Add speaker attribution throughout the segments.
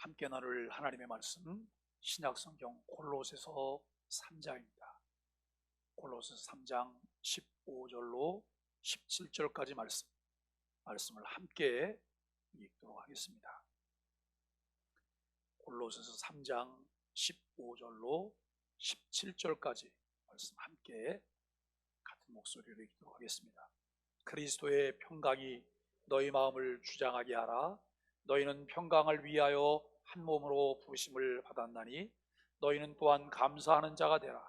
Speaker 1: 함께 나눌 하나님의 말씀, 신약성경 골로새서 3장입니다. 골로새서 3장 15절로 17절까지 말씀을 함께 읽도록 하겠습니다. 골로새서 3장 15절로 17절까지 말씀 함께 같은 목소리로 읽도록 하겠습니다. 그리스도의 평강이 너희 마음을 주장하게 하라. 너희는 평강을 위하여 한 몸으로 부르심을 받았나니 너희는 또한 감사하는 자가 되라.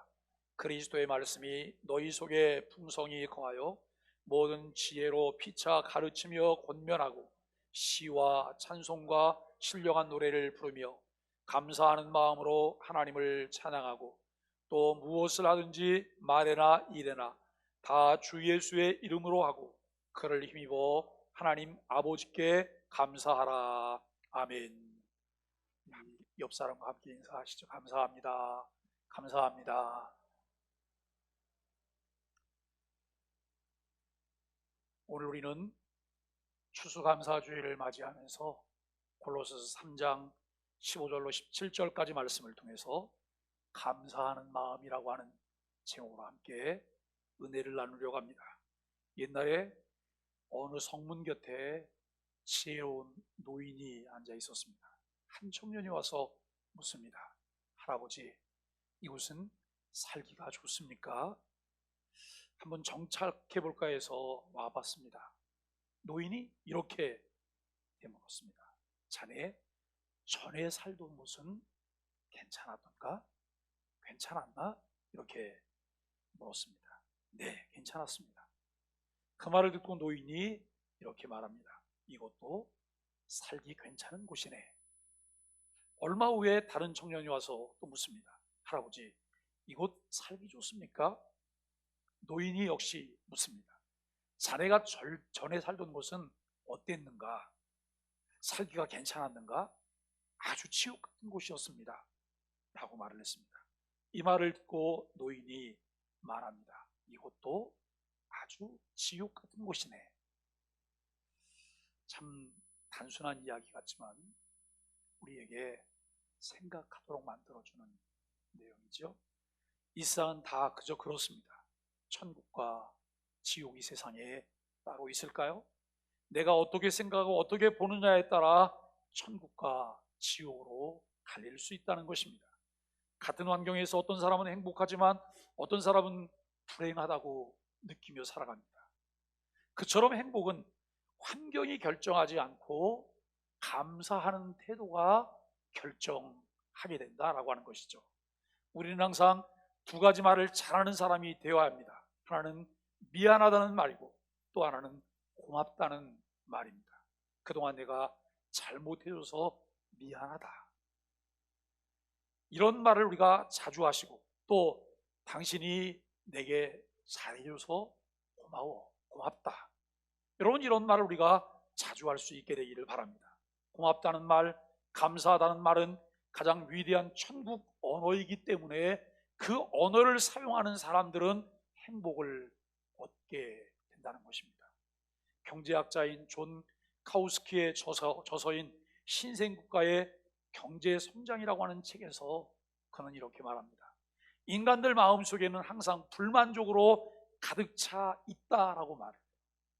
Speaker 1: 그리스도의 말씀이 너희 속에 풍성히 거하여 모든 지혜로 피차 가르치며 권면하고 시와 찬송과 신령한 노래를 부르며 감사하는 마음으로 하나님을 찬양하고 또 무엇을 하든지 말에나 일에나 다 주 예수의 이름으로 하고 그를 힘입어 하나님 아버지께 감사하라. 아멘. 옆 사람과 함께 인사하시죠. 감사합니다. 감사합니다. 오늘 우리는 추수감사주일을 맞이하면서 골로새서 3장 15절로 17절까지 말씀을 통해서 감사하는 마음이라고 하는 제목으로 함께 은혜를 나누려고 합니다. 옛날에 어느 성문 곁에 지혜로운 노인이 앉아 있었습니다. 한 청년이 와서 묻습니다. 할아버지, 이곳은 살기가 좋습니까? 한번 정착해 볼까 해서 와봤습니다. 노인이 이렇게 되물었습니다. 자네, 전에 살던 곳은 괜찮았던가? 괜찮았나? 이렇게 물었습니다. 네, 괜찮았습니다. 그 말을 듣고 노인이 이렇게 말합니다. 이것도 살기 괜찮은 곳이네. 얼마 후에 다른 청년이 와서 또 묻습니다. 할아버지, 이곳 살기 좋습니까? 노인이 역시 묻습니다. 자네가 전에 살던 곳은 어땠는가? 살기가 괜찮았는가? 아주 지옥 같은 곳이었습니다. 라고 말을 했습니다. 이 말을 듣고 노인이 말합니다. 이곳도 아주 지옥 같은 곳이네. 참 단순한 이야기 같지만 우리에게 생각하도록 만들어주는 내용이죠. 이 세상은 다 그저 그렇습니다. 천국과 지옥이 세상에 따로 있을까요? 내가 어떻게 생각하고 어떻게 보느냐에 따라 천국과 지옥으로 갈릴 수 있다는 것입니다. 같은 환경에서 어떤 사람은 행복하지만 어떤 사람은 불행하다고 느끼며 살아갑니다. 그처럼 행복은 환경이 결정하지 않고 감사하는 태도가 결정하게 된다라고 하는 것이죠. 우리는 항상 두 가지 말을 잘하는 사람이 되어야 합니다. 하나는 미안하다는 말이고 또 하나는 고맙다는 말입니다. 그동안 내가 잘못해줘서 미안하다. 이런 말을 우리가 자주 하시고 또 당신이 내게 잘해줘서 고마워, 고맙다. 여러분, 이런 말을 우리가 자주 할 수 있게 되기를 바랍니다. 고맙다는 말, 감사하다는 말은 가장 위대한 천국 언어이기 때문에 그 언어를 사용하는 사람들은 행복을 얻게 된다는 것입니다. 경제학자인 존 카우스키의 저서인 신생국가의 경제성장이라고 하는 책에서 그는 이렇게 말합니다. 인간들 마음속에는 항상 불만족으로 가득 차 있다라고 말해요.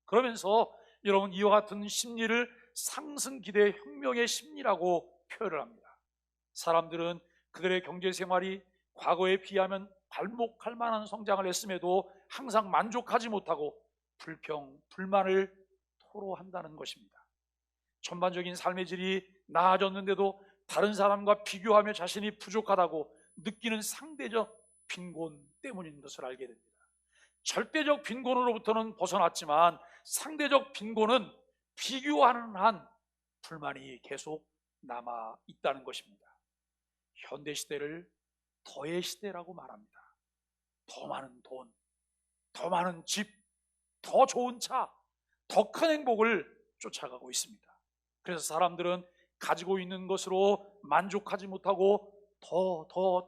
Speaker 1: 그러면서 여러분, 이와 같은 심리를 상승기대 혁명의 심리라고 표현을 합니다. 사람들은 그들의 경제생활이 과거에 비하면 발목할 만한 성장을 했음에도 항상 만족하지 못하고 불평, 불만을 토로한다는 것입니다. 전반적인 삶의 질이 나아졌는데도 다른 사람과 비교하며 자신이 부족하다고 느끼는 상대적 빈곤 때문인 것을 알게 됩니다. 절대적 빈곤으로부터는 벗어났지만 상대적 빈곤은 비교하는 한 불만이 계속 남아 있다는 것입니다. 현대 시대를 더의 시대라고 말합니다. 더 많은 돈, 더 많은 집, 더 좋은 차, 더 큰 행복을 쫓아가고 있습니다. 그래서 사람들은 가지고 있는 것으로 만족하지 못하고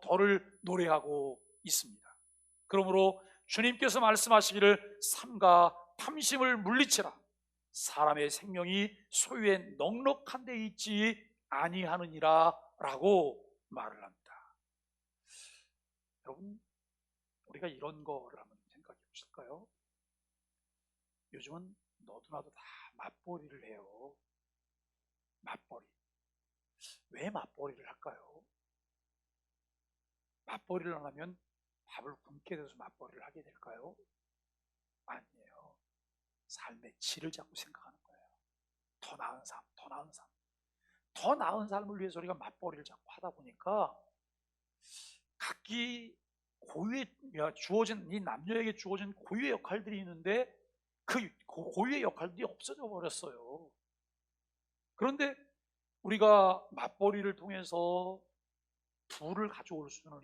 Speaker 1: 더를 노래하고 있습니다. 그러므로 주님께서 말씀하시기를 삼가 탐심을 물리치라. 사람의 생명이 소유의 넉넉한 데 있지 아니하느니라 라고 말을 합니다. 여러분, 우리가 이런 거를 한번 생각해 보실까요? 요즘은 너도나도 다 맞벌이를 해요. 맞벌이. 왜 맞벌이를 할까요? 맞벌이를 안 하면 밥을 굶게 돼서 맞벌이를 하게 될까요? 아니에요. 삶의 질을 자꾸 생각하는 거예요. 더 나은 삶, 더 나은 삶. 더 나은 삶을 위해서 우리가 맞벌이를 자꾸 하다 보니까 각기 고유의 주어진, 이 남녀에게 주어진 고유의 역할들이 있는데 그 고유의 역할들이 없어져 버렸어요. 그런데 우리가 맞벌이를 통해서 부를 가져올 수는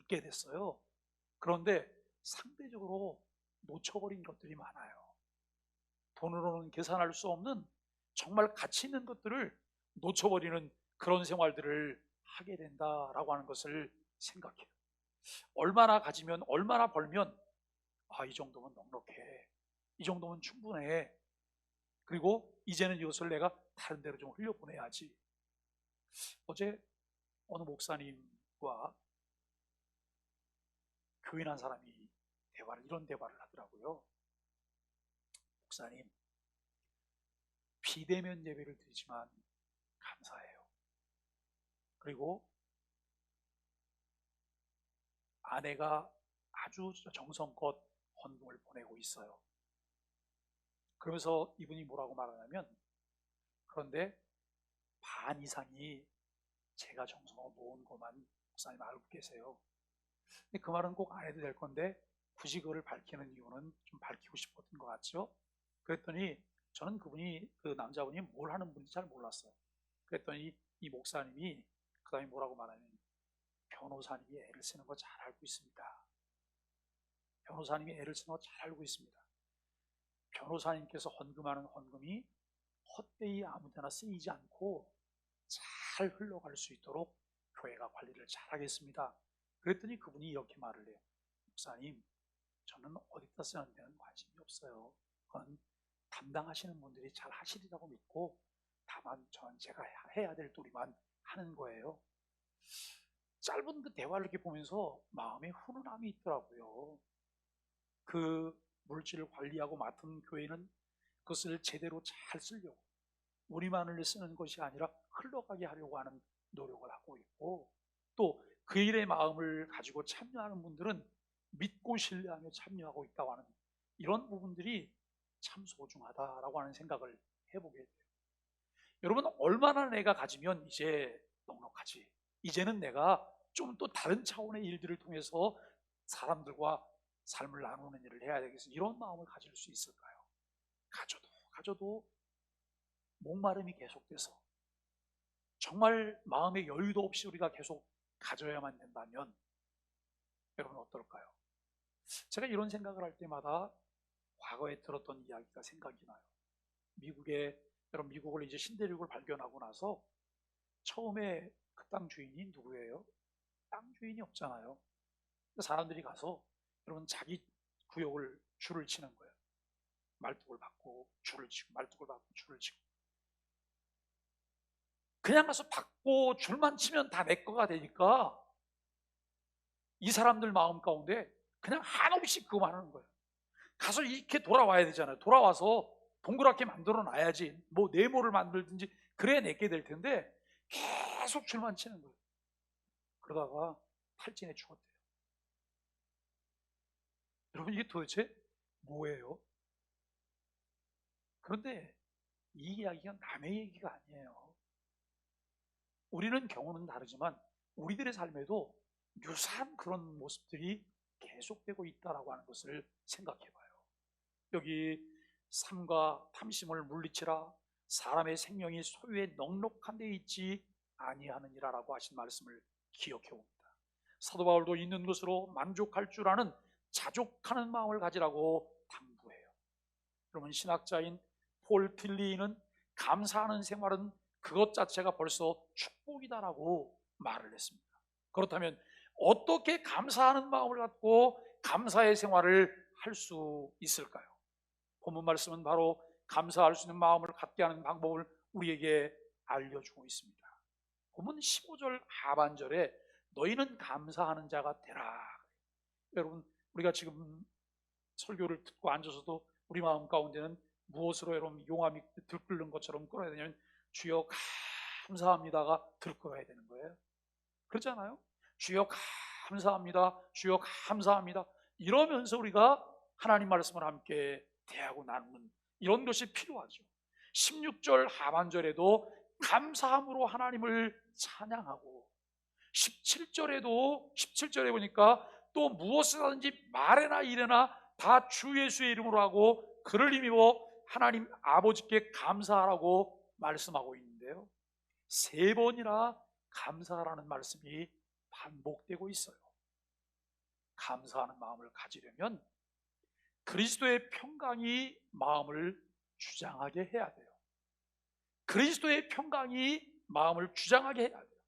Speaker 1: 있게 됐어요. 그런데 상대적으로 놓쳐버린 것들이 많아요. 돈으로는 계산할 수 없는 정말 가치 있는 것들을 놓쳐버리는 그런 생활들을 하게 된다라고 하는 것을 생각해요. 얼마나 가지면, 얼마나 벌면 이 정도면 넉넉해, 이 정도면 충분해, 그리고 이제는 이것을 내가 다른 데로 좀 흘려보내야지. 어제 어느 목사님과 교인한 사람이 이런 대화를 하더라고요. 목사님, 비대면 예배를 드리지만 감사해요. 그리고 아내가 아주 정성껏 헌금을 보내고 있어요. 그러면서 이분이 뭐라고 말하냐면, 그런데 반 이상이 제가 정성을 모은 것만 목사님 알고 계세요. 근데 그 말은 꼭 안 해도 될 건데 굳이 그거를 밝히는 이유는 좀 밝히고 싶었던 것 같죠. 그랬더니 저는 그 남자분이 뭘 하는 분인지 잘 몰랐어요. 그랬더니 이 목사님이 그 다음에 뭐라고 말하냐면, 변호사님이 애를 쓰는 거 잘 알고 있습니다. 변호사님이 애를 쓰는 거 잘 알고 있습니다. 변호사님께서 헌금하는 헌금이 헛되이 아무데나 쓰이지 않고 잘 흘러갈 수 있도록 교회가 관리를 잘 하겠습니다. 그랬더니 그분이 이렇게 말을 해요. 목사님, 저는 어디다 쓰는 데는 관심이 없어요. 그건 담당하시는 분들이 잘 하시리라고 믿고, 다만 저는 제가 해야 될 도리만 하는 거예요. 짧은 그 대화를 이렇게 보면서 마음에 훈훈함이 있더라고요. 그 물질을 관리하고 맡은 교회는 그것을 제대로 잘 쓰려고, 우리만을 쓰는 것이 아니라 흘러가게 하려고 하는 노력을 하고 있고, 또 그 일의 마음을 가지고 참여하는 분들은 믿고 신뢰하며 참여하고 있다고 하는 이런 부분들이 참 소중하다라고 하는 생각을 해보게 돼요. 여러분, 얼마나 내가 가지면 이제 넉넉하지, 이제는 내가 좀 또 다른 차원의 일들을 통해서 사람들과 삶을 나누는 일을 해야 되겠어, 이런 마음을 가질 수 있을까요? 가져도 목마름이 계속돼서 정말 마음의 여유도 없이 우리가 계속 가져야만 된다면 여러분 어떨까요? 제가 이런 생각을 할 때마다 과거에 들었던 이야기가 생각이 나요. 여러분, 미국을 이제 신대륙을 발견하고 나서 처음에 그 땅 주인이 누구예요? 땅 주인이 없잖아요. 사람들이 가서 여러분 자기 구역을 줄을 치는 거예요. 말뚝을 받고 줄을 치고, 말뚝을 받고 줄을 치고. 그냥 가서 받고 줄만 치면 다 내 거가 되니까 이 사람들 마음 가운데 그냥 한없이 그거만 하는 거예요. 가서 이렇게 돌아와야 되잖아요. 돌아와서 동그랗게 만들어 놔야지, 뭐 네모를 만들든지 그래야 내게 될 텐데 계속 줄만 치는 거예요. 그러다가 탈진해 죽었대요. 여러분, 이게 도대체 뭐예요? 그런데 이 이야기가 남의 얘기가 아니에요. 우리는 경우는 다르지만 우리들의 삶에도 유사한 그런 모습들이 계속되고 있다라고 하는 것을 생각해봐요. 여기 삼가 탐심을 물리치라, 사람의 생명이 소유의 넉넉한 데 있지 아니하느니라 라고 하신 말씀을 기억해 봅니다. 사도 바울도 있는 것으로 만족할 줄 아는 자족하는 마음을 가지라고 당부해요. 그러면 신학자인 폴 필리는 감사하는 생활은 그것 자체가 벌써 축복이다라고 말을 했습니다. 그렇다면 어떻게 감사하는 마음을 갖고 감사의 생활을 할 수 있을까요? 본문 말씀은 바로 감사할 수 있는 마음을 갖게 하는 방법을 우리에게 알려주고 있습니다. 보면 15절 하반절에 너희는 감사하는 자가 되라. 여러분, 우리가 지금 설교를 듣고 앉아서도 우리 마음 가운데는 무엇으로 여러분 용암이 들끓는 것처럼 끓어야 되냐면 주여 감사합니다가 들끓어야 되는 거예요. 그렇잖아요. 주여 감사합니다, 주여 감사합니다 이러면서 우리가 하나님 말씀을 함께 대하고 나누는 이런 것이 필요하죠. 16절 하반절에도 감사함으로 하나님을 찬양하고 17절에 보니까 또 무엇을 하든지 말에나 일에나 다 주 예수의 이름으로 하고 그를 힘입어 하나님 아버지께 감사하라고 말씀하고 있는데요, 3번이나 감사하라는 말씀이 반복되고 있어요. 감사하는 마음을 가지려면 그리스도의 평강이 마음을 주장하게 해야 돼요. 그리스도의 평강이 마음을 주장하게 해야 돼요.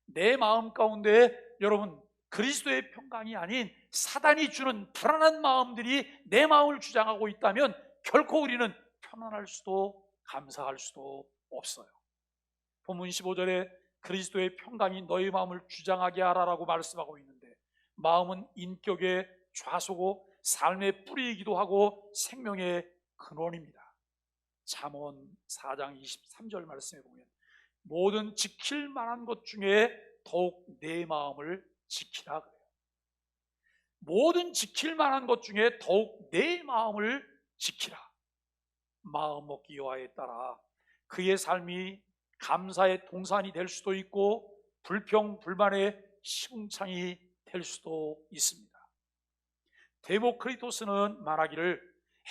Speaker 1: 내 마음 가운데 여러분 그리스도의 평강이 아닌 사단이 주는 불안한 마음들이 내 마음을 주장하고 있다면 결코 우리는 편안할 수도 감사할 수도 없어요. 본문 15절에 그리스도의 평강이 너희 마음을 주장하게 하라라고 말씀하고 있는데, 마음은 인격의 좌소고 삶의 뿌리이기도 하고 생명의 근원입니다. 잠언 4장 23절 말씀에 보면 모든 지킬 만한 것 중에 더욱 내 마음을 지키라 그래요. 모든 지킬 만한 것 중에 더욱 내 마음을 지키라. 마음 먹기 여호와에 따라 그의 삶이 감사의 동산이 될 수도 있고 불평 불만의 시궁창이 될 수도 있습니다. 데모크리토스는 말하기를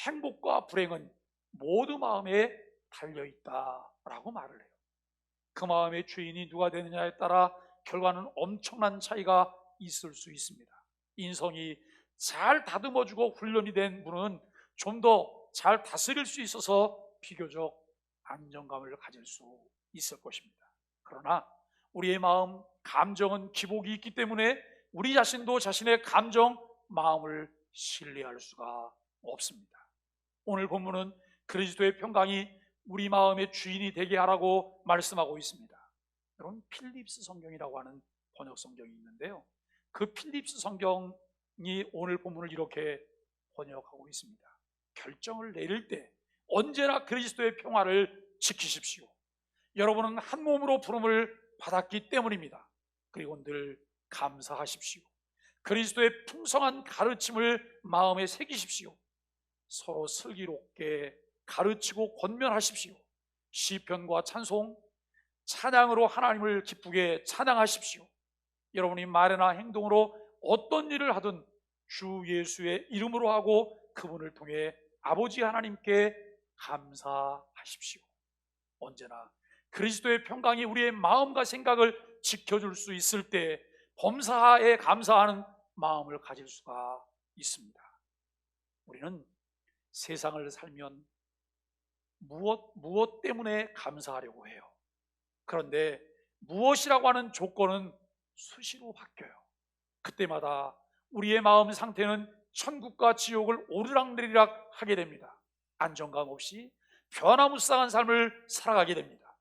Speaker 1: 행복과 불행은 모두 마음에 달려있다라고 말을 해요. 그 마음의 주인이 누가 되느냐에 따라 결과는 엄청난 차이가 있을 수 있습니다. 인성이 잘 다듬어주고 훈련이 된 분은 좀 더 잘 다스릴 수 있어서 비교적 안정감을 가질 수 있을 것입니다. 그러나 우리의 마음, 감정은 기복이 있기 때문에 우리 자신도 자신의 감정, 마음을 신뢰할 수가 없습니다. 오늘 본문은 그리스도의 평강이 우리 마음의 주인이 되게 하라고 말씀하고 있습니다. 여러분, 필립스 성경이라고 하는 번역 성경이 있는데요, 그 필립스 성경이 오늘 본문을 이렇게 번역하고 있습니다. 결정을 내릴 때 언제나 그리스도의 평화를 지키십시오. 여러분은 한 몸으로 부름을 받았기 때문입니다. 그리고 늘 감사하십시오. 그리스도의 풍성한 가르침을 마음에 새기십시오. 서로 슬기롭게 가르치고 권면하십시오. 시편과 찬송, 찬양으로 하나님을 기쁘게 찬양하십시오. 여러분이 말이나 행동으로 어떤 일을 하든 주 예수의 이름으로 하고 그분을 통해 아버지 하나님께 감사하십시오. 언제나 그리스도의 평강이 우리의 마음과 생각을 지켜줄 수 있을 때 범사에 감사하는 마음을 가질 수가 있습니다. 우리는 세상을 살면 무엇 때문에 감사하려고 해요. 그런데 무엇이라고 하는 조건은 수시로 바뀌어요. 그때마다 우리의 마음 상태는 천국과 지옥을 오르락내리락 하게 됩니다. 안정감 없이 변화무쌍한 삶을 살아가게 됩니다.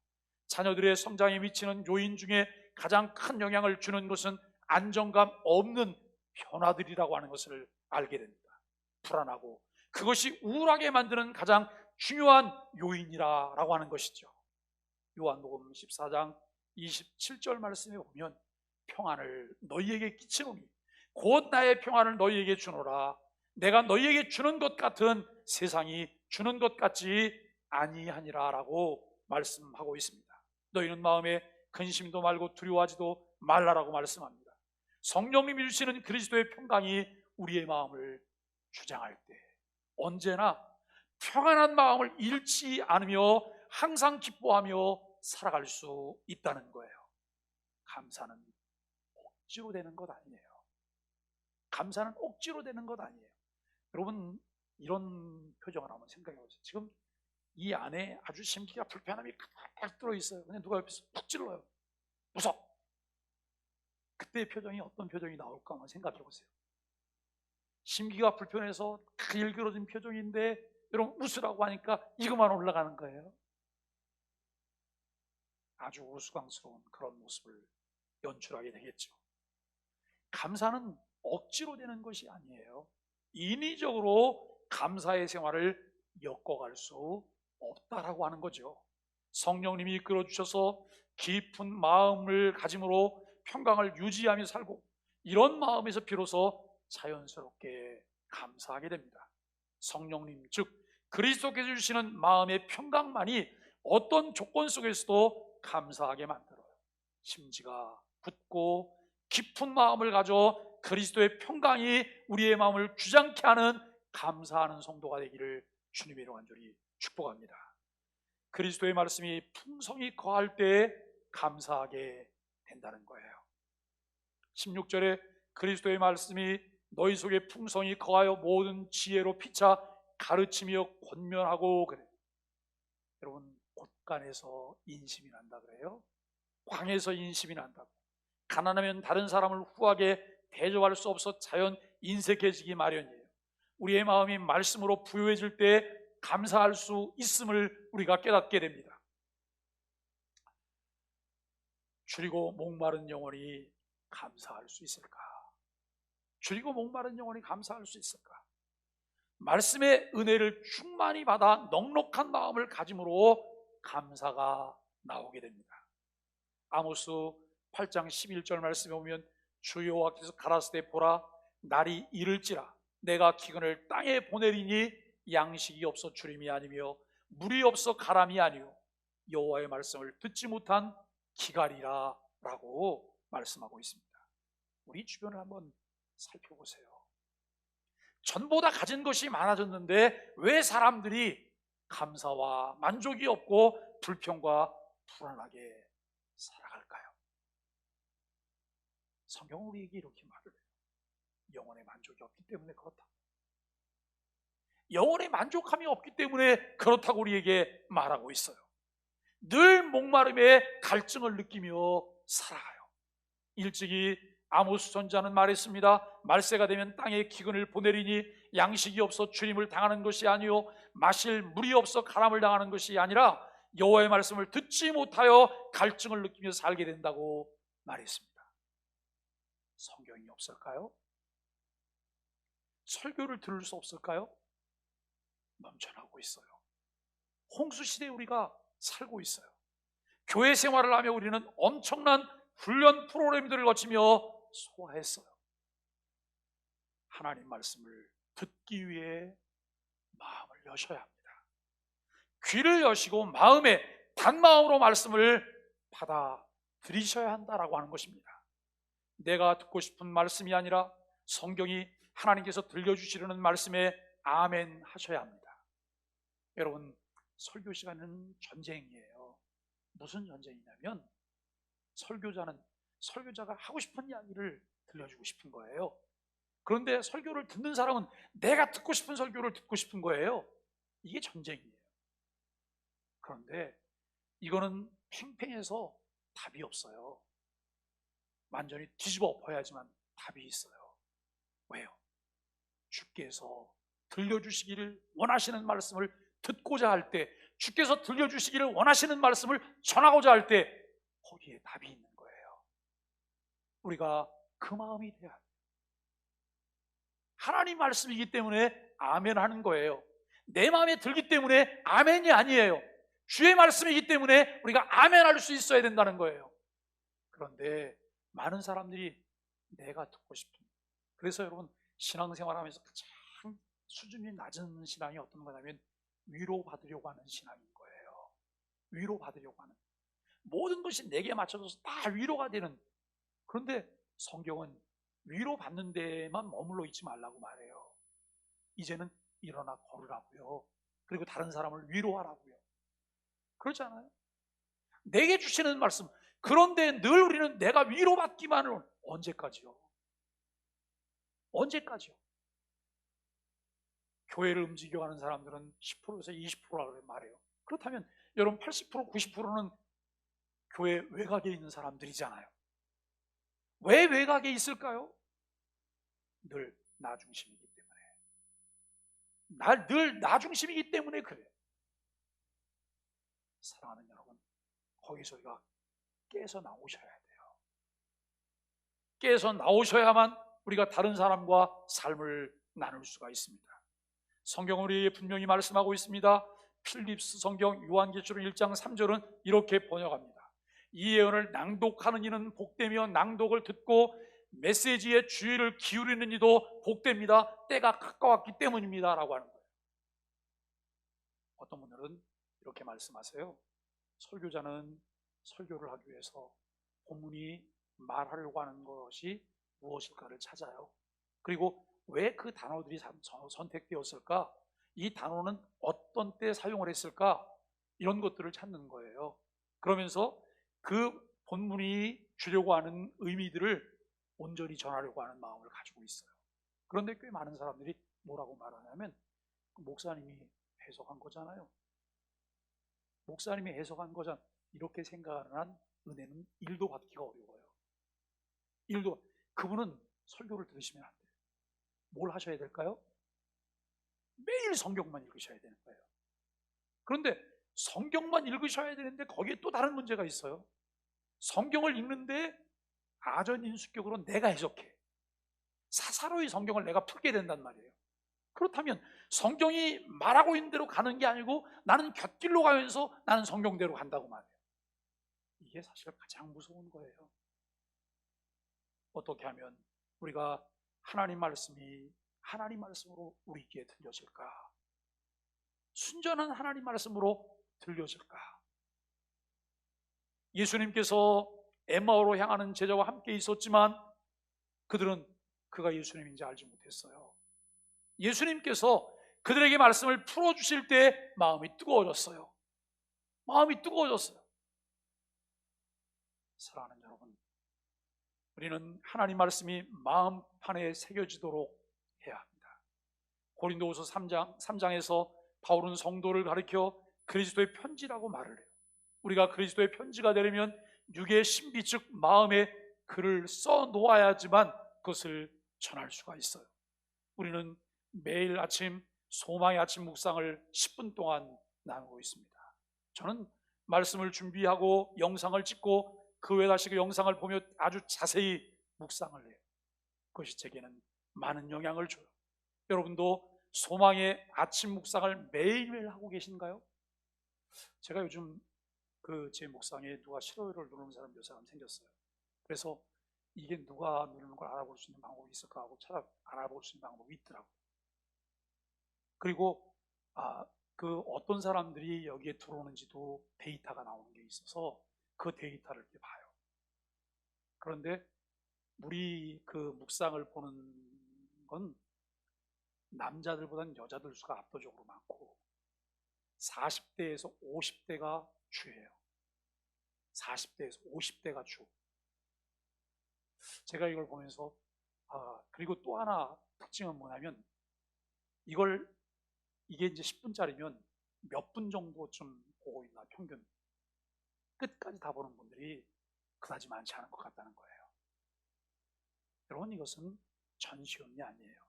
Speaker 1: 자녀들의 성장에 미치는 요인 중에 가장 큰 영향을 주는 것은 안정감 없는 변화들이라고 하는 것을 알게 됩니다. 불안하고 그것이 우울하게 만드는 가장 중요한 요인이라고 하는 것이죠. 요한복음 14장 27절 말씀에 보면 평안을 너희에게 끼치노니 곧 나의 평안을 너희에게 주노라. 내가 너희에게 주는 것 같은 세상이 주는 것 같지 아니하니라 라고 말씀하고 있습니다. 너희는 마음에 근심도 말고 두려워하지도 말라라고 말씀합니다. 성령님이 주시는 그리스도의 평강이 우리의 마음을 주장할 때 언제나 평안한 마음을 잃지 않으며 항상 기뻐하며 살아갈 수 있다는 거예요. 감사는 억지로 되는 것 아니에요. 감사는 억지로 되는 것 아니에요. 여러분, 이런 표정을 한번 생각해 보세요. 지금 이 안에 아주 심기가 불편함이 가득 들어있어요. 그냥 누가 옆에서 푹 찔러요. 웃어. 그때의 표정이 어떤 표정이 나올까 한번 생각해 보세요. 심기가 불편해서 다 일그러진 표정인데 여러분 웃으라고 하니까 이거만 올라가는 거예요. 아주 우스꽝스러운 그런 모습을 연출하게 되겠죠. 감사는 억지로 되는 것이 아니에요. 인위적으로 감사의 생활을 엮어갈 수 없다라고 하는 거죠. 성령님이 이끌어 주셔서 깊은 마음을 가짐으로 평강을 유지하며 살고, 이런 마음에서 비로소 자연스럽게 감사하게 됩니다. 성령님, 즉 그리스도께서 주시는 마음의 평강만이 어떤 조건 속에서도 감사하게 만들어요. 심지가 굳고 깊은 마음을 가져 그리스도의 평강이 우리의 마음을 주장케 하는 감사하는 성도가 되기를 주님의 이름으로 간절히 축복합니다. 그리스도의 말씀이 풍성히 거할 때에 감사하게 된다는 거예요. 16절에 그리스도의 말씀이 너희 속에 풍성히 거하여 모든 지혜로 피차 가르치며 권면하고 그래요. 여러분, 곳간에서 인심이 난다 그래요. 광에서 인심이 난다고. 가난하면 다른 사람을 후하게 대접할 수 없어 자연 인색해지기 마련이에요. 우리의 마음이 말씀으로 부유해질 때 감사할 수 있음을 우리가 깨닫게 됩니다. 줄이고 목마른 영혼이 감사할 수 있을까? 줄이고 목마른 영혼이 감사할 수 있을까? 말씀의 은혜를 충만히 받아 넉넉한 마음을 가짐으로 감사가 나오게 됩니다. 아모스 8장 11절 말씀에 보면 주 여호와께서 가라사대 보라 날이 이를지라 내가 기근을 땅에 보내리니 양식이 없어 주림이 아니며 물이 없어 가람이 아니요 여호와의 말씀을 듣지 못한 기갈이라 라고 말씀하고 있습니다. 우리 주변을 한번 살펴보세요. 전보다 가진 것이 많아졌는데 왜 사람들이 감사와 만족이 없고 불평과 불안하게 살아갈까요? 성경은 우리에게 이렇게 말을 해요. 영혼의 만족이 없기 때문에 그렇다. 영혼의 만족함이 없기 때문에 그렇다고 우리에게 말하고 있어요. 늘 목마름에 갈증을 느끼며 살아가요. 일찍이 아모스 선지자는 말했습니다. 말세가 되면 땅에 기근을 보내리니 양식이 없어 주림을 당하는 것이 아니요 마실 물이 없어 가람을 당하는 것이 아니라 여호와의 말씀을 듣지 못하여 갈증을 느끼며 살게 된다고 말했습니다. 성경이 없을까요? 설교를 들을 수 없을까요? 넘쳐나고 있어요. 홍수시대에 우리가 살고 있어요. 교회 생활을 하며 우리는 엄청난 훈련 프로그램들을 거치며 소화했어요. 하나님 말씀을 듣기 위해 마음을 여셔야 합니다. 귀를 여시고 마음에 단마음으로 말씀을 받아들이셔야 한다라고 하는 것입니다. 내가 듣고 싶은 말씀이 아니라 성경이 하나님께서 들려주시려는 말씀에 아멘 하셔야 합니다. 여러분, 설교 시간은 전쟁이에요. 무슨 전쟁이냐면 설교자가 하고 싶은 이야기를 들려주고 싶은 거예요. 그런데 설교를 듣는 사람은 내가 듣고 싶은 설교를 듣고 싶은 거예요. 이게 전쟁이에요. 그런데 이거는 팽팽해서 답이 없어요. 완전히 뒤집어 엎어야지만 답이 있어요. 왜요? 주께서 들려주시기를 원하시는 말씀을 듣고자 할 때, 주께서 들려주시기를 원하시는 말씀을 전하고자 할 때 거기에 답이 있는 거예요. 우리가 그 마음이 돼야 해요. 하나님 말씀이기 때문에 아멘 하는 거예요. 내 마음에 들기 때문에 아멘이 아니에요. 주의 말씀이기 때문에 우리가 아멘 할 수 있어야 된다는 거예요. 그런데 많은 사람들이 내가 듣고 싶은, 그래서 여러분 신앙생활하면서 가장 수준이 낮은 신앙이 어떤 거냐면 위로받으려고 하는 신앙인 거예요. 위로받으려고 하는, 모든 것이 내게 맞춰져서 다 위로가 되는. 그런데 성경은 위로받는 데만 머물러 있지 말라고 말해요. 이제는 일어나 걸으라고요. 그리고 다른 사람을 위로하라고요. 그렇지 않아요? 내게 주시는 말씀. 그런데 늘 우리는 내가 위로받기만을 언제까지요? 언제까지요? 교회를 움직여가는 사람들은 10%에서 20%라고 말해요. 그렇다면 여러분 80%, 90%는 교회 외곽에 있는 사람들이잖아요. 왜 외곽에 있을까요? 늘 나 중심이기 때문에. 늘 나 중심이기 때문에 그래요. 사랑하는 여러분, 거기서 우리가 깨서 나오셔야 돼요. 깨서 나오셔야만 우리가 다른 사람과 삶을 나눌 수가 있습니다. 성경은 우리에게 분명히 말씀하고 있습니다. 필립스 성경 요한계시록 1장 3절은 이렇게 번역합니다. 이 예언을 낭독하는 이는 복되며 낭독을 듣고 메시지에 주의를 기울이는 이도 복됩니다. 때가 가까웠기 때문입니다 라고 하는 거예요. 어떤 분들은 이렇게 말씀하세요. 설교자는 설교를 하기 위해서 본문이 말하려고 하는 것이 무엇일까를 찾아요. 그리고 왜 그 단어들이 선택되었을까? 이 단어는 어떤 때 사용을 했을까? 이런 것들을 찾는 거예요. 그러면서 그 본문이 주려고 하는 의미들을 온전히 전하려고 하는 마음을 가지고 있어요. 그런데 꽤 많은 사람들이 뭐라고 말하냐면 목사님이 해석한 거잖아요. 목사님이 해석한 거잖아. 이렇게 생각하는 한 은혜는 1도 받기가 어려워요. 1도. 그분은 설교를 들으시면 안 돼요. 뭘 하셔야 될까요? 매일 성경만 읽으셔야 되는 거예요. 그런데 성경만 읽으셔야 되는데 거기에 또 다른 문제가 있어요. 성경을 읽는데 아전인수격으로 내가 해석해. 사사로이 성경을 내가 풀게 된단 말이에요. 그렇다면 성경이 말하고 있는 대로 가는 게 아니고 나는 곁길로 가면서 나는 성경대로 간다고 말해요. 이게 사실 가장 무서운 거예요. 어떻게 하면 우리가 하나님 말씀이 하나님 말씀으로 우리 귀에 들려질까? 순전한 하나님 말씀으로 들려질까? 예수님께서 엠마오로 향하는 제자와 함께 있었지만 그들은 그가 예수님인지 알지 못했어요. 예수님께서 그들에게 말씀을 풀어주실 때 마음이 뜨거워졌어요. 마음이 뜨거워졌어요. 사랑하는 여러분, 우리는 하나님 말씀이 마음판에 새겨지도록 해야 합니다. 고린도후서 3장에서 바울은 성도를 가리켜 그리스도의 편지라고 말을 해요. 우리가 그리스도의 편지가 되려면 육의 신비 즉 마음에 글을 써 놓아야지만 그것을 전할 수가 있어요. 우리는 매일 아침 소망의 아침 묵상을 10분 동안 나누고 있습니다. 저는 말씀을 준비하고 영상을 찍고 그 외에 다시 그 영상을 보며 아주 자세히 묵상을 해요. 그것이 제게는 많은 영향을 줘요. 여러분도 소망의 아침 묵상을 매일매일 하고 계신가요? 제가 요즘 제 묵상에 누가 싫어요를 누르는 사람 몇 사람 생겼어요. 그래서 이게 누가 누르는 걸 알아볼 수 있는 방법이 있을까 하고 알아볼 수 있는 방법이 있더라고요. 그리고 어떤 사람들이 여기에 들어오는지도 데이터가 나오는 게 있어서 그 데이터를 이렇게 봐요. 그런데 우리 그 묵상을 보는 건 남자들보다는 여자들 수가 압도적으로 많고 40대에서 50대가 주예요. 40대에서 50대가 주. 제가 이걸 보면서 그리고 또 하나 특징은 뭐냐면 이게 이제 10분짜리면 몇 분 정도쯤 보고 있나 평균 끝까지 다 보는 분들이 그다지 많지 않은 것 같다는 거예요. 여러분, 이것은 전시음이 아니에요.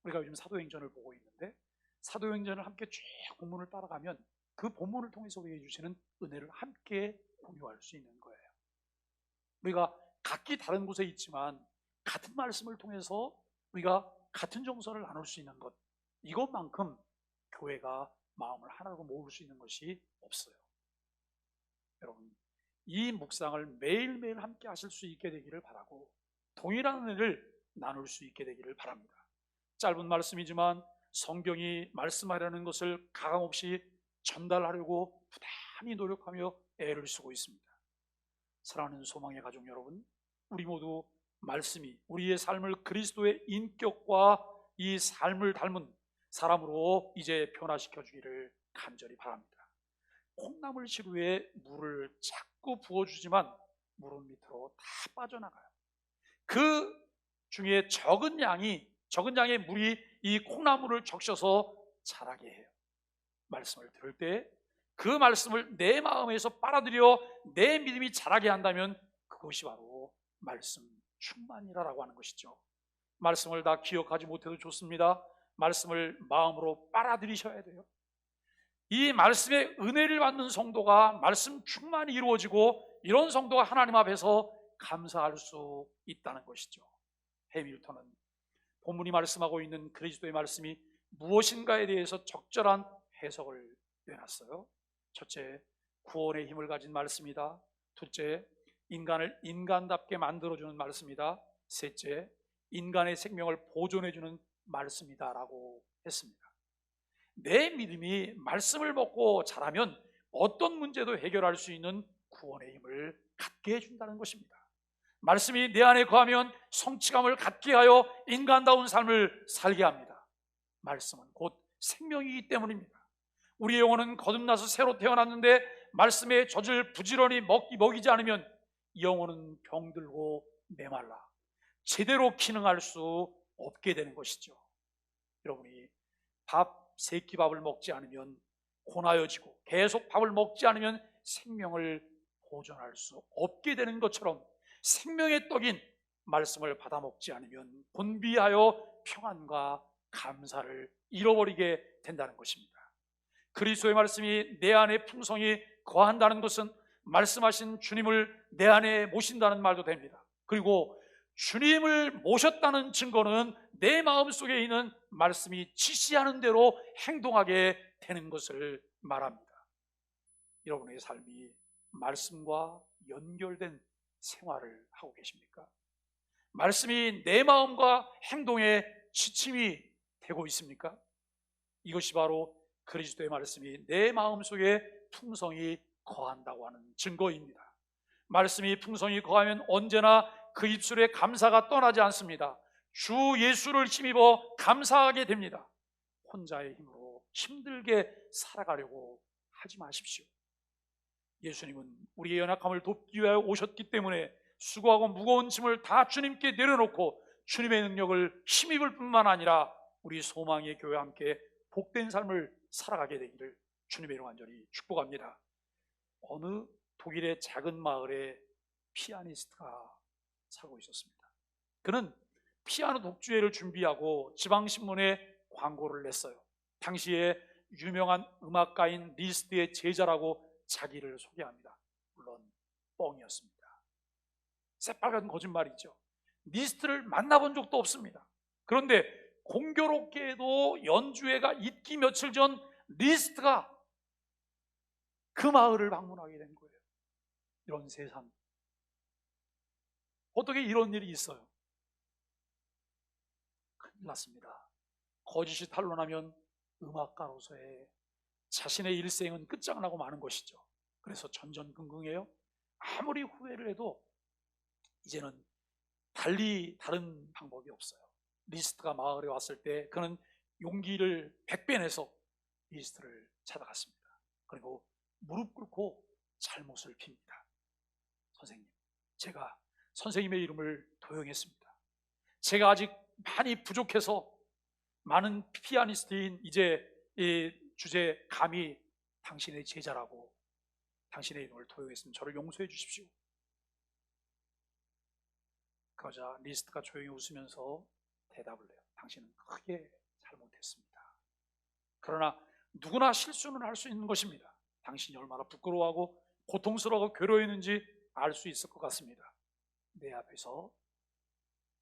Speaker 1: 우리가 요즘 사도행전을 보고 있는데 사도행전을 함께 쭉 본문을 따라가면 그 본문을 통해서 우리에게 주시는 은혜를 함께 공유할 수 있는 거예요. 우리가 각기 다른 곳에 있지만 같은 말씀을 통해서 우리가 같은 정서를 나눌 수 있는 것, 이것만큼 교회가 마음을 하나로 모을 수 있는 것이 없어요. 여러분, 이 묵상을 매일매일 함께 하실 수 있게 되기를 바라고 동일한 은혜를 나눌 수 있게 되기를 바랍니다. 짧은 말씀이지만 성경이 말씀하려는 것을 가감없이 전달하려고 부단히 노력하며 애를 쓰고 있습니다. 사랑하는 소망의 가족 여러분, 우리 모두 말씀이 우리의 삶을 그리스도의 인격과 이 삶을 닮은 사람으로 이제 변화시켜 주기를 간절히 바랍니다. 콩나물 시루에 물을 자꾸 부어주지만 물은 밑으로 다 빠져나가요. 그 중에 적은 양의 물이 이 콩나물을 적셔서 자라게 해요. 말씀을 들을 때 그 말씀을 내 마음에서 빨아들여 내 믿음이 자라게 한다면 그것이 바로 말씀 충만이라고 하는 것이죠. 말씀을 다 기억하지 못해도 좋습니다. 말씀을 마음으로 빨아들이셔야 돼요. 이 말씀의 은혜를 받는 성도가 말씀 충만히 이루어지고 이런 성도가 하나님 앞에서 감사할 수 있다는 것이죠. 해밀턴은 본문이 말씀하고 있는 그리스도의 말씀이 무엇인가에 대해서 적절한 해석을 내놨어요. 첫째, 구원의 힘을 가진 말씀이다. 둘째, 인간을 인간답게 만들어주는 말씀이다. 셋째, 인간의 생명을 보존해주는 말씀이다 라고 했습니다. 내 믿음이 말씀을 먹고 자라면 어떤 문제도 해결할 수 있는 구원의 힘을 갖게 해준다는 것입니다. 말씀이 내 안에 거하면 성취감을 갖게 하여 인간다운 삶을 살게 합니다. 말씀은 곧 생명이기 때문입니다. 우리 영혼은 거듭나서 새로 태어났는데 말씀의 젖을 부지런히 먹이지 않으면 영혼은 병들고 메말라 제대로 기능할 수 없게 되는 것이죠. 여러분이 세 끼 밥을 먹지 않으면 고나여지고 계속 밥을 먹지 않으면 생명을 보존할 수 없게 되는 것처럼 생명의 떡인 말씀을 받아 먹지 않으면 곤비하여 평안과 감사를 잃어버리게 된다는 것입니다. 그리스도의 말씀이 내 안에 풍성히 거한다는 것은 말씀하신 주님을 내 안에 모신다는 말도 됩니다. 그리고 주님을 모셨다는 증거는 내 마음속에 있는 말씀이 지시하는 대로 행동하게 되는 것을 말합니다. 여러분의 삶이 말씀과 연결된 생활을 하고 계십니까? 말씀이 내 마음과 행동에 지침이 되고 있습니까? 이것이 바로 그리스도의 말씀이 내 마음속에 풍성히 거한다고 하는 증거입니다. 말씀이 풍성히 거하면 언제나 그 입술에 감사가 떠나지 않습니다. 주 예수를 힘입어 감사하게 됩니다. 혼자의 힘으로 힘들게 살아가려고 하지 마십시오. 예수님은 우리의 연약함을 돕기 위하여 오셨기 때문에 수고하고 무거운 짐을 다 주님께 내려놓고 주님의 능력을 힘입을 뿐만 아니라 우리 소망의 교회와 함께 복된 삶을 살아가게 되기를 주님의 이름 간절히 축복합니다. 어느 독일의 작은 마을에 피아니스트가 살고 있었습니다. 그는 피아노 독주회를 준비하고 지방신문에 광고를 냈어요. 당시에 유명한 음악가인 리스트의 제자라고 자기를 소개합니다. 물론 뻥이었습니다. 새빨간 거짓말이죠. 리스트를 만나본 적도 없습니다. 그런데 공교롭게도 연주회가 있기 며칠 전 리스트가 그 마을을 방문하게 된 거예요. 이런 세상, 어떻게 이런 일이 있어요? 큰일 났습니다. 거짓이 탄로나면 음악가로서의 자신의 일생은 끝장나고 마는 것이죠. 그래서 전전긍긍해요. 아무리 후회를 해도 이제는 다른 방법이 없어요. 리스트가 마을에 왔을 때 그는 용기를 100배 내서 리스트를 찾아갔습니다. 그리고 무릎 꿇고 잘못을 핍니다. 선생님, 제가 선생님의 이름을 도용했습니다. 제가 아직 많이 부족해서 많은 피아니스트인 이제 이 주제 감히 당신의 제자라고 당신의 이름을 도용했으면 저를 용서해 주십시오. 그러자 리스트가 조용히 웃으면서 대답을 해요. 당신은 크게 잘못했습니다. 그러나 누구나 실수는 할 수 있는 것입니다. 당신이 얼마나 부끄러워하고 고통스러워하고 괴로워했는지 알 수 있을 것 같습니다. 내 앞에서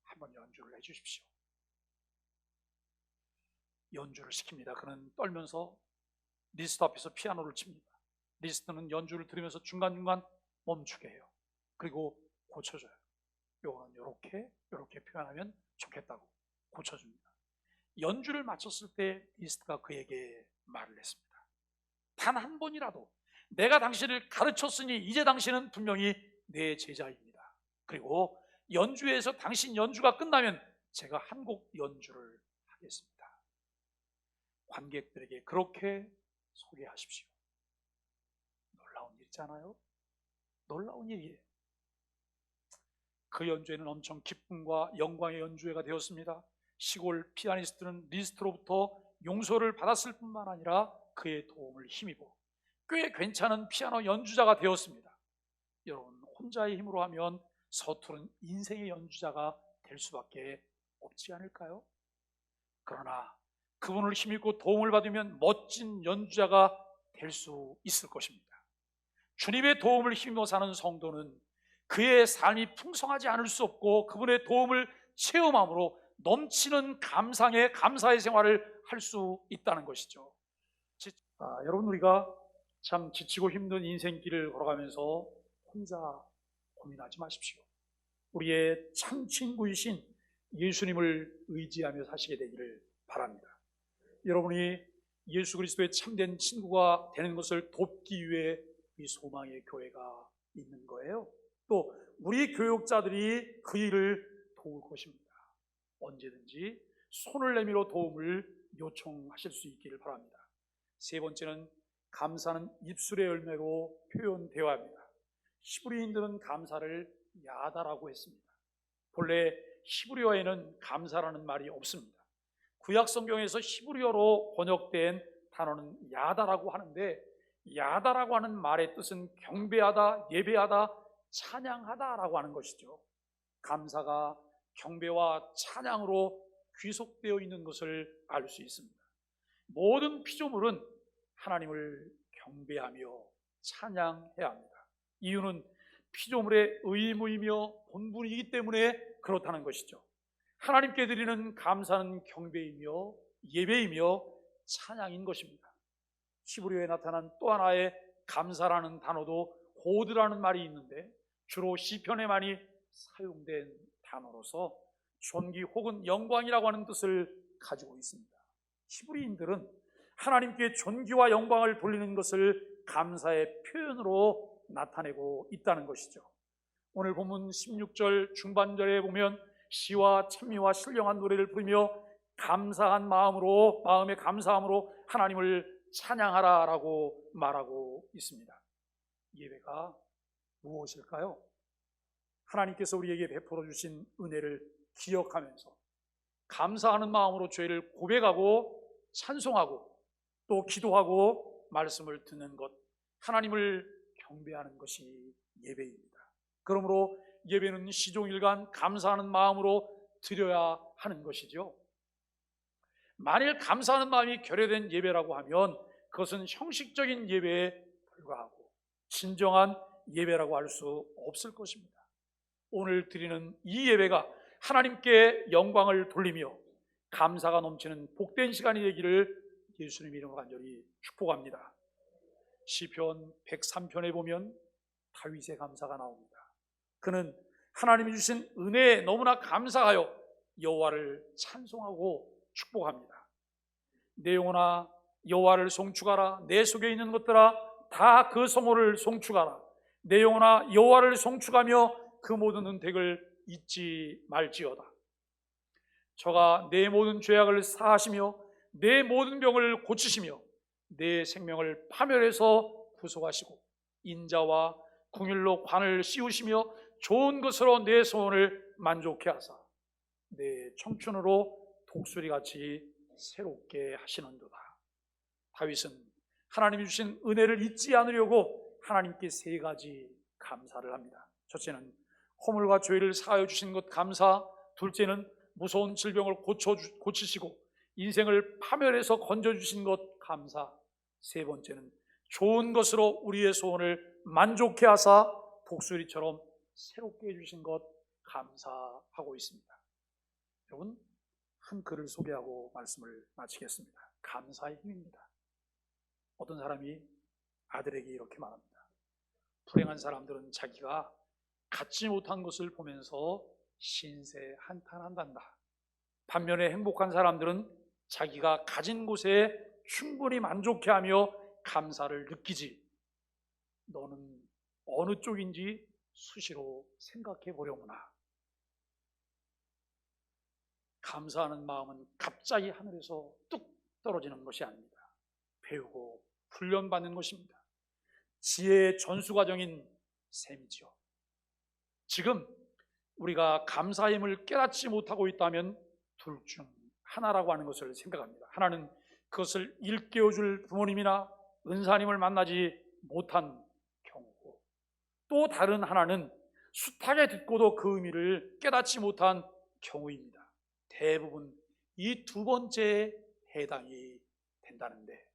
Speaker 1: 한번 연주를 해 주십시오. 연주를 시킵니다. 그는 떨면서 리스트 앞에서 피아노를 칩니다. 리스트는 연주를 들으면서 중간중간 멈추게 해요. 그리고 고쳐줘요. 요거는 요렇게 표현하면 좋겠다고 고쳐줍니다. 연주를 마쳤을 때 리스트가 그에게 말을 했습니다. 단 한 번이라도 내가 당신을 가르쳤으니 이제 당신은 분명히 내 제자입니다. 그리고 연주에서 당신 연주가 끝나면 제가 한 곡 연주를 하겠습니다. 관객들에게 그렇게 소개하십시오. 놀라운 일이잖아요. 놀라운 일이에요. 그 연주회는 엄청 기쁨과 영광의 연주회가 되었습니다. 시골 피아니스트는 리스트로부터 용서를 받았을 뿐만 아니라 그의 도움을 힘입어 꽤 괜찮은 피아노 연주자가 되었습니다. 여러분, 혼자의 힘으로 하면 서투른 인생의 연주자가 될 수밖에 없지 않을까요? 그러나 그분을 힘입고 도움을 받으면 멋진 연주자가 될 수 있을 것입니다. 주님의 도움을 힘입어 사는 성도는 그의 삶이 풍성하지 않을 수 없고 그분의 도움을 체험함으로 넘치는 감사의 생활을 할 수 있다는 것이죠. 여러분, 우리가 참 지치고 힘든 인생길을 걸어가면서 혼자 고민하지 마십시오. 우리의 참 친구이신 예수님을 의지하며 사시게 되기를 바랍니다. 여러분이 예수 그리스도의 참된 친구가 되는 것을 돕기 위해 이 소망의 교회가 있는 거예요. 또 우리 교육자들이 그 일을 도울 것입니다. 언제든지 손을 내밀어 도움을 요청하실 수 있기를 바랍니다. 세 번째는 감사는 입술의 열매로 표현되어야 합니다. 히브리인들은 감사를 야다라고 했습니다. 본래 히브리어에는 감사라는 말이 없습니다. 구약 성경에서 히브리어로 번역된 단어는 야다라고 하는데, 야다라고 하는 말의 뜻은 경배하다, 예배하다, 찬양하다라고 하는 것이죠. 감사가 경배와 찬양으로 귀속되어 있는 것을 알 수 있습니다. 모든 피조물은 하나님을 경배하며 찬양해야 합니다. 이유는 피조물의 의무이며 본분이기 때문에 그렇다는 것이죠. 하나님께 드리는 감사는 경배이며 예배이며 찬양인 것입니다. 히브리어에 나타난 또 하나의 감사라는 단어도 호드라는 말이 있는데, 주로 시편에 많이 사용된 단어로서 존귀 혹은 영광이라고 하는 뜻을 가지고 있습니다. 히브리인들은 하나님께 존귀와 영광을 돌리는 것을 감사의 표현으로 나타내고 있다는 것이죠. 오늘 본문 16절 중반절에 보면 시와 찬미와 신령한 노래를 부르며 감사한 마음에 감사함으로 하나님을 찬양하라라고 말하고 있습니다. 예배가 무엇일까요? 하나님께서 우리에게 베풀어 주신 은혜를 기억하면서 감사하는 마음으로 죄를 고백하고 찬송하고 또 기도하고 말씀을 듣는 것, 하나님을 경배하는 것이 예배입니다. 그러므로 예배는 시종일관 감사하는 마음으로 드려야 하는 것이죠. 만일 감사하는 마음이 결여된 예배라고 하면 그것은 형식적인 예배에 불과하고 진정한 예배라고 할 수 없을 것입니다. 오늘 드리는 이 예배가 하나님께 영광을 돌리며 감사가 넘치는 복된 시간이 되기를 예수님 이름으로 간절히 축복합니다. 시편 103편에 보면 다윗의 감사가 나옵니다. 그는 하나님이 주신 은혜에 너무나 감사하여 여호와를 찬송하고 축복합니다. 내 영혼아 여호와를 송축하라. 내 속에 있는 것들아 다 그 성호를 송축하라. 내 영혼아 여호와를 송축하며 그 모든 은택을 잊지 말지어다. 저가 내 모든 죄악을 사하시며 내 모든 병을 고치시며 내 생명을 파멸해서 구속하시고 인자와 궁율로 관을 씌우시며 좋은 것으로 내 소원을 만족해 하사 내 청춘으로 독수리같이 새롭게 하시는도다. 다윗은 하나님이 주신 은혜를 잊지 않으려고 하나님께 세 가지 감사를 합니다. 첫째는 허물과 죄를 사하여 주신 것 감사, 둘째는 무서운 질병을 고치시고 인생을 파멸해서 건져주신 것 감사, 세 번째는 좋은 것으로 우리의 소원을 만족해 하사 독수리처럼 새롭게 해주신 것 감사하고 있습니다. 여러분, 한 글을 소개하고 말씀을 마치겠습니다. 감사의 힘입니다. 어떤 사람이 아들에게 이렇게 말합니다. 불행한 사람들은 자기가 갖지 못한 것을 보면서 신세 한탄한단다. 반면에 행복한 사람들은 자기가 가진 곳에 충분히 만족해하며 감사를 느끼지. 너는 어느 쪽인지 수시로 생각해 보려구나. 감사하는 마음은 갑자기 하늘에서 뚝 떨어지는 것이 아닙니다. 배우고 훈련받는 것입니다. 지혜의 전수과정인 셈이죠. 지금 우리가 감사의 힘을 깨닫지 못하고 있다면 둘 중 하나라고 하는 것을 생각합니다. 하나는 그것을 일깨워줄 부모님이나 은사님을 만나지 못한 경우고, 또 다른 하나는 숱하게 듣고도 그 의미를 깨닫지 못한 경우입니다. 대부분 이 두 번째에 해당이 된다는데,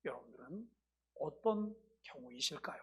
Speaker 1: 여러분들은 어떤 경우이실까요?